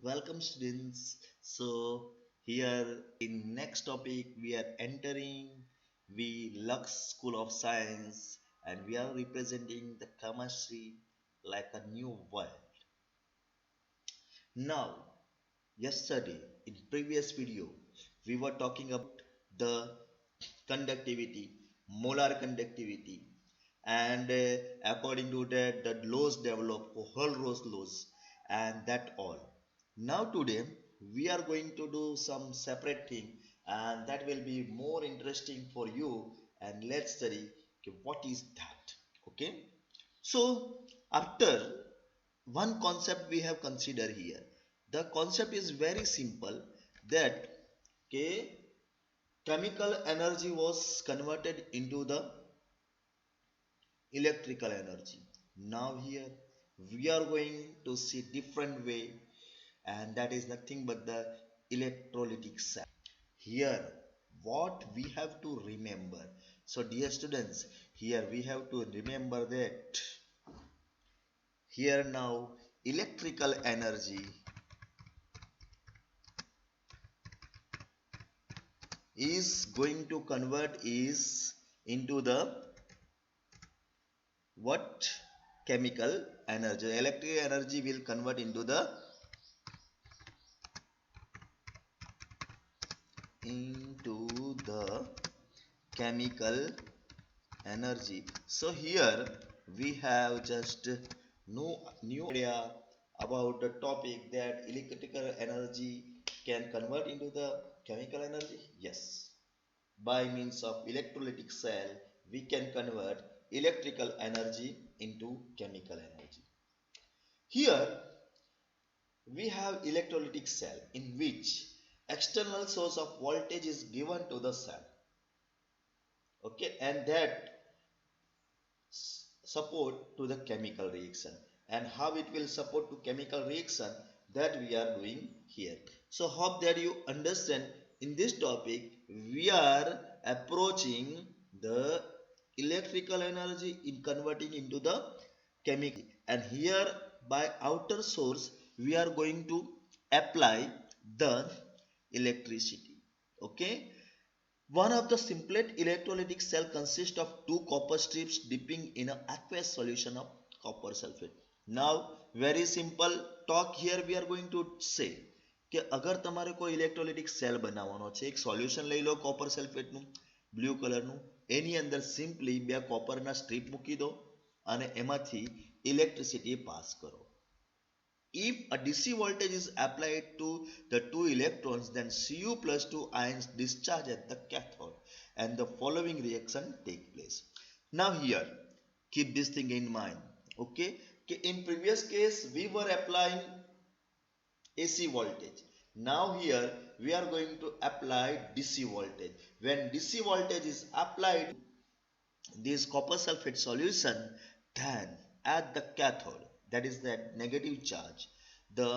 Welcome students. So here in next topic we are entering we Lux School of Science and we are representing the chemistry like a new world. Now yesterday in previous video we were talking about the conductivity, molar conductivity, and according to that the laws develop Hall-Ross laws and that all. Now today we are going to do some separate thing and that will be more interesting for you, and let's study okay, what is that. Okay, so after one concept we have considered here, the concept is very simple that okay, chemical energy was converted into the electrical energy. Now here we are going to see different way, and that is nothing but the electrolytic cell. Here what we have to remember, so dear students, here we have to remember that here now electrical energy is going to convert is into the what chemical energy. Electrical energy will convert into the chemical energy. So here we have just no new idea about the topic that electrical energy can convert into the chemical energy. Yes, by means of electrolytic cell we can convert electrical energy into chemical energy. Here we have electrolytic cell in which external source of voltage is given to the cell, okay, and that support to the chemical reaction, and how it will support to chemical reaction that we are doing here. So hope that you understand. In this topic we are approaching the electrical energy in converting into the chemical, and here by outer source we are going to apply the electricity. Okay, one of the simplest electrolytic cell consists of two copper strips dipping in an aqueous solution of copper sulfate. Now, very simple talk here we are going to say કે અગર તમારે કોઈ ઇલેક્ટ્રોલિટિક cell બનાવવાનો છે, એક solution લઈ લો copper સલ્ફેટનું blue કલરનું, એની અંદર સિમ્પલી બે કોપરના સ્ટ્રીપ મૂકી દો અને એમાંથી ઇલેક્ટ્રિસિટી પાસ કરો. If a DC voltage is applied to the two electrons, then Cu plus 2 ions discharge at the cathode and the following reaction take place. Now here, keep this thing in mind. Okay, in previous case we were applying AC voltage. Now here we are going to apply DC voltage. When DC voltage is applied to this copper sulfate solution, then at the cathode, that is that negative charge, the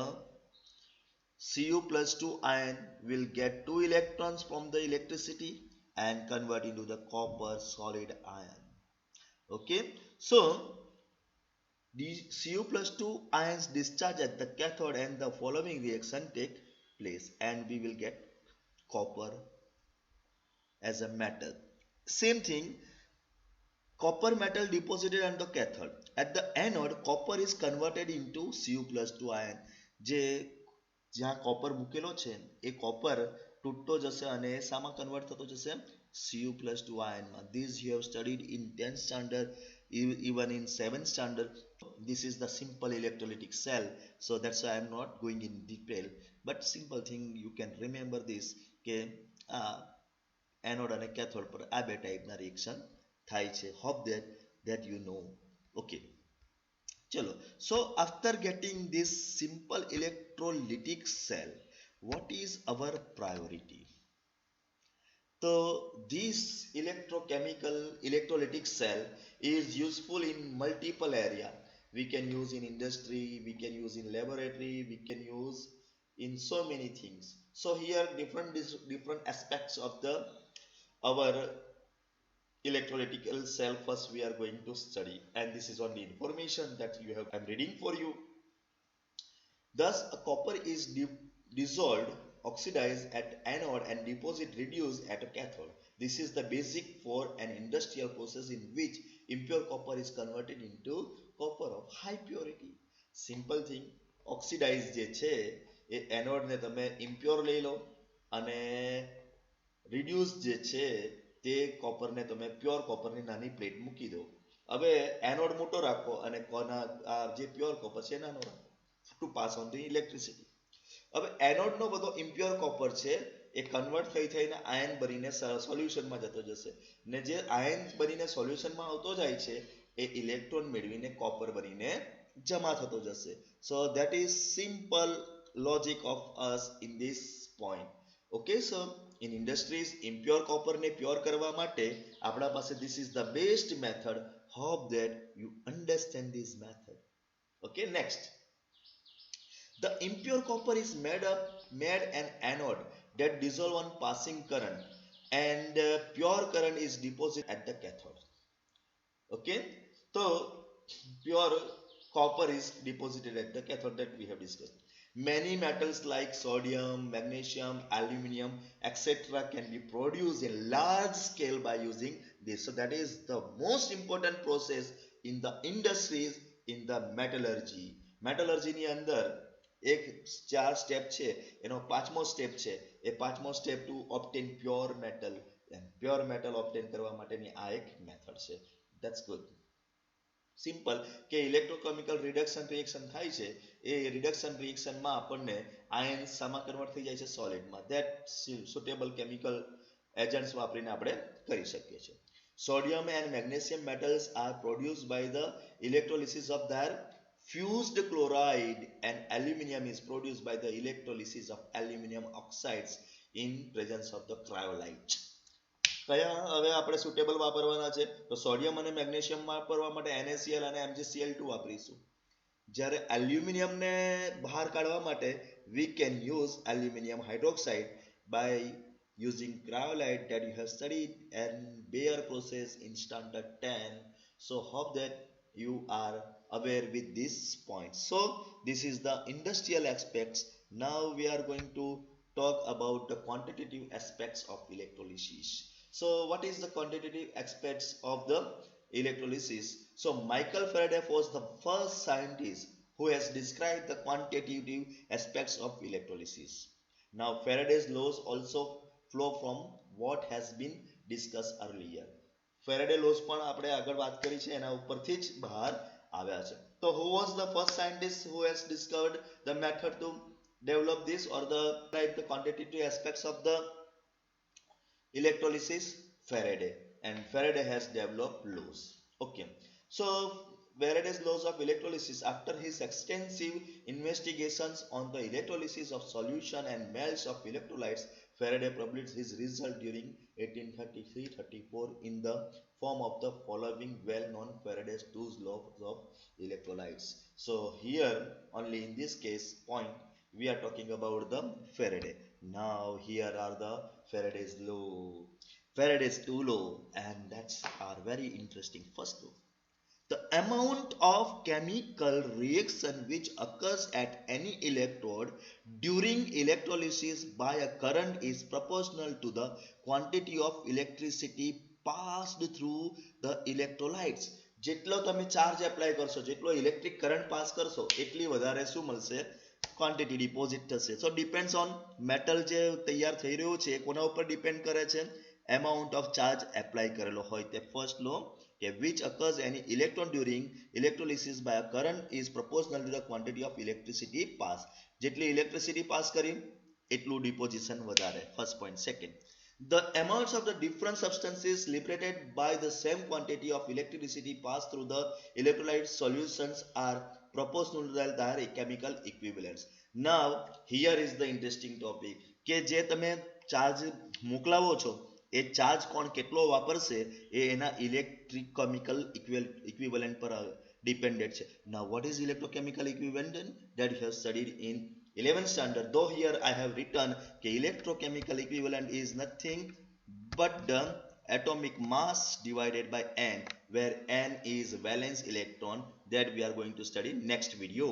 Cu plus 2 ion will get 2 electrons from the electricity and convert into the copper solid ion. Okay, so the Cu plus 2 ions discharge at the cathode and the following reaction take place, and we will get copper as a metal. Same thing, copper metal deposited on the cathode. At the anode, copper is converted into Cu plus 2 ion. જે જ્યાં copper મૂકેલો છે એ copper તૂટતો જશે અને શામાં convert થતો જશે Cu plus 2 ion. This you have studied in 10th standard, even in 7th standard. This is the simple electrolytic cell, so that's why I am not going in detail, but simple thing you can remember this કે anode અને cathode પર આ બે ટાઈપના reaction થાય છે. Hope that you know. Okay, chalo. So after getting this simple electrolytic cell, what is our priority? So this electrolytic cell is useful in multiple area. We can use in industry, we can use in laboratory, we can use in so many things. So here different aspects of the our electrolytical cell first we are going to study, and this is only information that you have I'm reading for you. Thus, a copper is dissolved, oxidized at anode and deposit reduced at a cathode. This is the basic for an industrial process in which impure copper is converted into copper of high purity. Simple thing, oxidize જે છે એ anode ને તમે impure લઈ લો અને reduce જે છે તે કોપરને તમે પ્યોર કોપરની નાની પ્લેટ મૂકી દો. હવે એનોડ મોટો રાખો અને જે પ્યોર કોપર છે નાનો રાખો to pass on the electricity. હવે એનોડનો બધો ઇમ્પ્યોર કોપર છે એ કન્વર્ટ થઈને આયન બનીને સોલ્યુશનમાં જતો જશે ને જે આયન બનીને સોલ્યુશનમાં આવતો જાય છે એ ઇલેક્ટ્રોન મેળવીને કોપર બનીને જમા થતો જશે. So that is simple logic of us in this point. Okay, so in industries impure કોપરને પ્યોર કરવા માટે આપણા પાસે this is the best method. Hope that you understand this method. Okay, next. The impure copper is made an anode that dissolve on passing current and pure current is deposited at the cathode. Okay, so pure copper is deposited at the cathode that we have discussed. Many metals like sodium, magnesium, aluminium, etc. can be produced in large scale by using this. So that is the most important process in the industries, in the metallurgy. Metallurgy ની અંદર એક 4 step છે એનો પાંચમો step છે એ પાંચમો step to obtain pure metal. Pure metal obtain કરવા માટેની આ એક મેથડ છે. That's good. સિમ્પલ કે ઇલેક્ટ્રોકેમિકલ રિડક્શન રિએક્શન થાય છે એ રિડક્શન રિએક્શનમાં આપણને આયન સામા કન્વર્ટ થઈ જાય છે સોલિડમાં. ધેટ સુટેબલ કેમિકલ એજન્ટ્સ વાપરીને આપણે કરી શકીએ છીએ. Sodium and magnesium metals are produced by the electrolysis of their fused chloride and aluminium is produced by the electrolysis of aluminium oxides in presence of the cryolite. કયા હવે આપણે suitable વાપરવાના છે તો સોડિયમ અને મેગ્નેશિયમ વાપરવા માટે NaCl અને MgCl2 વાપરીશું. જ્યારે એલ્યુમિનિયમને બહાર કાઢવા માટે we can use aluminium hydroxide by using cryolite that you have studied and Bayer process in standard 10. So hope that you are aware with this point. So this is the industrial aspects. Now we are going to talk about the quantitative aspects of electrolysis. So what is the quantitative aspects of the electrolysis? So Michael Faraday was the first scientist who has described the quantitative aspects of electrolysis. Now Faraday's laws also flow from what has been discussed earlier. Faraday laws પણ આપણે આગળ વાત કરી છે એના ઉપરથી જ બહાર આવ્યા છે. So who was the first scientist who has discovered the method to develop this or the quantitative aspects of the electrolysis? Faraday. And Faraday has developed laws. Okay, so Faraday's laws of electrolysis. After his extensive investigations on the electrolysis of solution and melts of electrolytes, Faraday published his result during 1833-34 in the form of the following well-known Faraday's two laws of electrolytes. So here only in this case point we are talking about the Faraday. Now here are the Faraday's law, Faraday's two law, and that's are very interesting. First law: the amount of chemical reaction which occurs at any electrode during electrolysis by a current is proportional to the quantity of electricity passed through the electrolytes. જેટલો તમે charge apply કરશો, જેટલો electric current pass કરશો એટલી વધારે શું મળશે? Quantity deposit થશે. સો ડિપેન્ડ્સ ઓન મેટલ જે તૈયાર થઈ રહ્યું છે એ કોના ઉપર ડિપેન્ડ કરે છે? એમાઉન્ટ ઓફ ચાર્જ એપ્લાય કરેલો હોય તે ફર્સ્ટ લો કે which occurs any electron during electrolysis by a current is proportional to the quantity of electricity passed. જેટલી ઇલેક્ટ્રિસિટી પાસ કરી એટલું ડિપોઝિશન વધારે. First point. Second, the amounts of the different substances liberated by the same quantity of electricity passed through the electrolyte solutions are proportional to their chemical equivalents. Now here is the interesting topic કે જે તમે charge મોકલાવો છો એ charge કોણ કેટલો વાપરશે એ એના electrochemical equivalent પર depended છે. Now what is electrochemical equivalent? That you have studied in 11th standard. Though here I have written that electrochemical equivalent is nothing but the atomic mass divided by n, where n is valence electron, that we are going to study next video.